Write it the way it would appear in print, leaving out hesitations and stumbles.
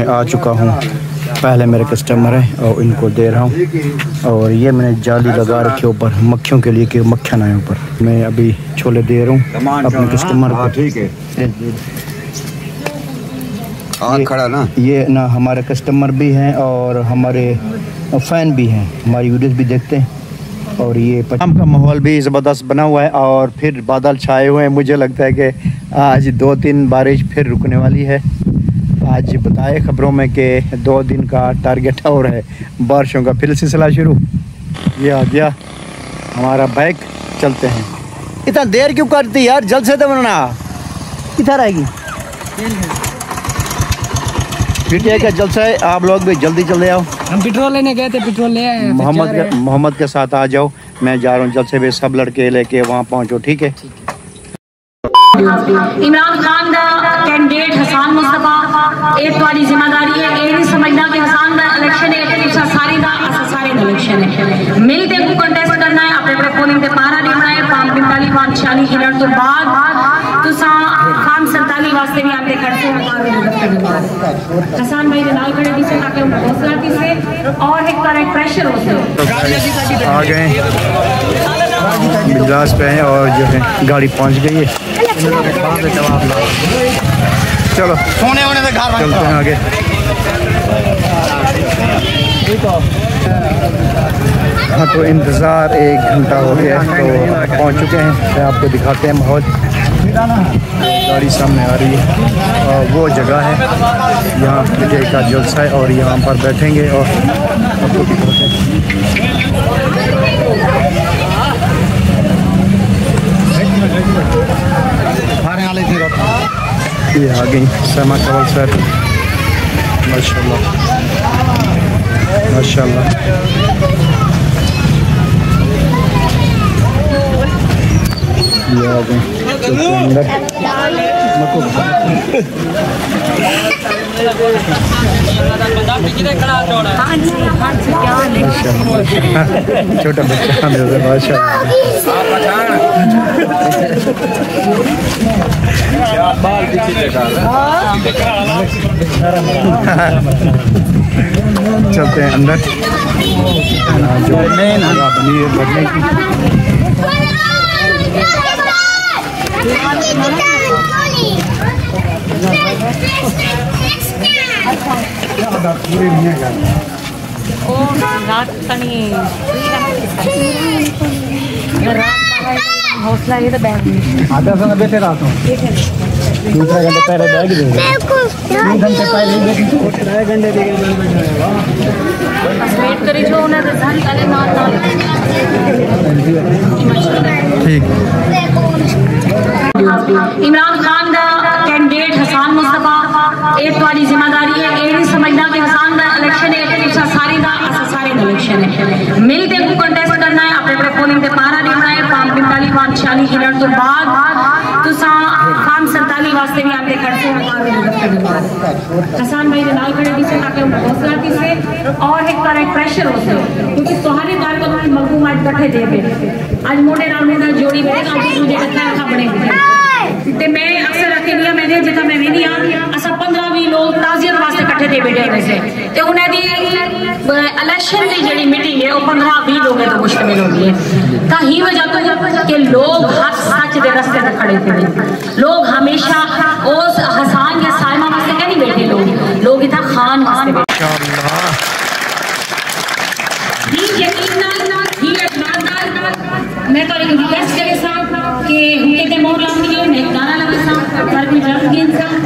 आ चुका हूँ। पहले मेरे कस्टमर हैं और इनको दे रहा हूँ। और ये मैंने जाली लगा रखी ऊपर मक्खियों के लिए कि मक्खियाँ ना आए ऊपर। मैं अभी छोले दे रहा हूँ अपने कस्टमर को। ठीक है, खड़ा ना, ये ना हमारे कस्टमर भी हैं और हमारे फ़ैन भी हैं, हमारी वीडियोस भी देखते हैं। और ये शाम का माहौल भी ज़बरदस्त बना हुआ है और फिर बादल छाए हुए हैं। मुझे लगता है कि आज 2-3 बारिश फिर रुकने वाली है। आज बताए खबरों में कि 2 दिन का टारगेट और है बारिशों का। फिर सिलसिला शुरू। ये आ गया हमारा बाइक, चलते हैं। इतना देर क्यों करती यार, जल्द से बनना किधर आएगी पीटिया का जलसा है। आप लोग भी जल्दी चले आओ। हम पेट्रोल लेने गए थे, पेट्रोल ले आए। मोहम्मद के साथ आ जाओ, मैं जा रहा हूँ जल्द से भी। सब लड़के लेके वहाँ पहुँचो, ठीक है। इमरान खान का कैंडिडेट हसन मुस्तफा एक वाली जिम्मेदारी है। ये नहीं समझना कि हसन का इलेक्शन है, सारी का सारे इलेक्शन है। मिलते को कंटेस्ट करना है, अपने अपने पोलिंग से पहरा देना है। 45-46 मिनट तो बाद खान 47 वास्ते भी आते खड़े हसन भाई नाल खड़े थी से ताकि उनका हौसला थी से और एक तरह प्रेशर होते आ गए मिजाज पे हैं और जो है गाड़ी पहुंच गई है। चलो सोने होने से घर चलते हैं आगे। हाँ तो इंतज़ार 1 घंटा हो गया तो पहुंच चुके हैं। आपको दिखाते हैं माहौल। गाड़ी सामने आ रही है और वो जगह है यहाँ विजय का जलसा है और यहाँ पर बैठेंगे और आपको दिखाते हैं। ये आ गई समा कवल सर, माशाल्लाह माशाल्लाह। ये आ गए अंदर। छोटा बच्चा माशाल्लाह। चलते हैं अंदर। जो मेन बनी है भरने की। हौसला ये तो बैग आधा समय बैठे रहा हूँ। 2 घंटे पहले बैग दे 2 घंटे पहले वेट करी जो उन्हें रिजल्ट अरे नाल ठीक। इमरान खान का कैंडिडेट हसन मुस्तफा एक वाली जिम्मेदारी है। ये नहीं समझना कि हसन का इलेक्शन है, सारी का सारे इलेक्शन है। मिलते को कंटेस्ट करना है, अपने अपने पोलिंग से पहरा देना है। 45-46 मिनट तो बाद खान 47 वास्ते भी आते खड़े हसन भाई नाल खड़े थी से ताकि उनका हौसला थी से और एक तरह प्रेशर होते क्योंकि तुम्हारे दार को मगू माट कट्ठे दे पे आज मोटे नाल मोटा जोड़ी में आज मुझे अच्छा बने ते मैं अक्सर रखे दिया मैंने जितना मैं भी नहीं आ असा 15-20 लोग ताजियत वास्ते कट्ठे दे बैठे हुए से ते उन्हें दी इलेक्शन की जड़ी मीटिंग है वो 15-20 लोग तो मुश्तमिल होती है। का ही वजह तो कि लोग हर सच के रास्ते पे खड़े थे। लोग हमेशा उस हसन या साइमा वास्ते नहीं बैठे, लोग इतना खान वास्ते बैठे। मैं तो एक रिक्वेस्ट करे साहब कि हुके ते मोर लाऊंगी मैं गाना लगा साहब पर भी रंग गेन साहब